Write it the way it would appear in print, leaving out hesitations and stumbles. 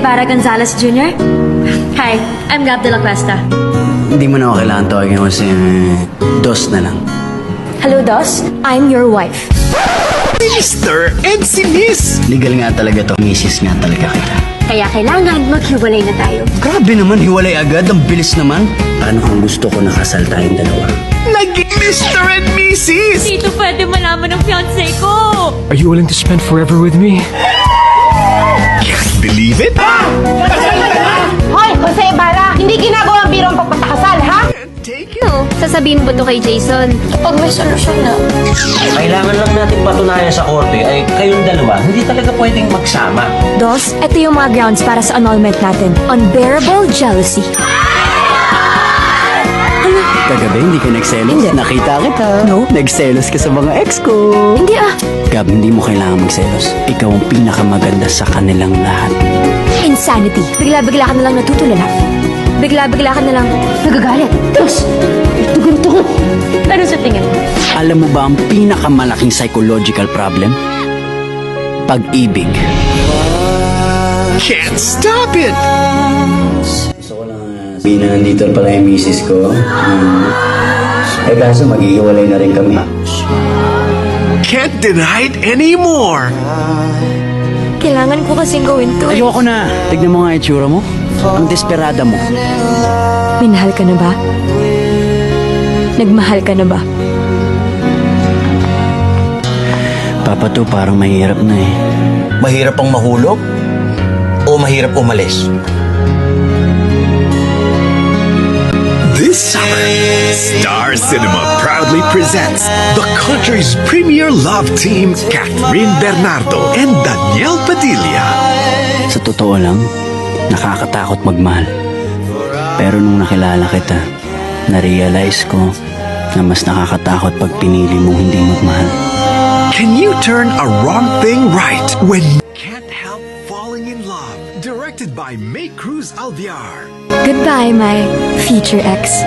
Guevara Gonzalez Jr. Hi, I'm Gab de la Cuesta. Hindi mo na ako kailangan tawagin ko kasi Dos na lang. Hello, Dos. I'm your wife. Mr. and si Miss. Legal nga talaga to. Misis nga talaga kita. Kaya kailangan maghiwalay na tayo. Grabe naman, hiwalay agad. Ang bilis naman. Paano kung gusto ko nakasal tayong dalawa? Naging Mr. and Mrs. Dito pwede malaman ng fiancé ko. Are you willing to spend forever with me? Can't believe it. Hoy, Jose Ibarra! Hindi ginagawa ang biro ang pagpapakasal, ha? Can't take it. No, sasabihin mo to kay Jason. Pag may solusyon na. Kailangan lang natin patunayan sa korte ay kayong dalawa hindi talaga pwedeng magsama. Dos, ito yung mga grounds para sa annulment natin. Unbearable jealousy. Kagabi, hindi ka nagselos? Hindi. Nakita kita. No? Nagselos ka sa mga ex ko. Hindi ah. Gab, hindi mo kailangan magselos. Ikaw ang pinakamaganda sa kanilang lahat. Insanity. Bigla-bigla ka na lang natutulala. Bigla-bigla ka na lang nagagalit. Dos, ito ganito ko. Ano sa tingin mo? Alam mo ba ang pinakamalaking psychological problem? Pag-ibig. Can't stop it. Gusto ko lang sabihin na nandito pala yung misis ko. Eh kaso maghihiwalay na rin kami. Can't deny it anymore. Kailangan ko kasing gawin to. Ayoko na. Tignan mo nga itsura mo. Ang desperada mo. Minahal ka na ba? Nagmahal ka na ba? Papa to parang mahirap na eh. Mahirap ang mahulog o mahirap umalis? This summer, Star Cinema proudly presents the country's premier love team, Catherine Bernardo and Daniel Padilla. Sa totoo lang, nakakatakot magmahal. Pero nung nakilala kita, na-realize ko na mas nakakatakot pag pinili mong hindi magmahal. Can you turn a wrong thing right when you can't help falling in love? Directed by May Cruz Alviar. Goodbye, my future ex.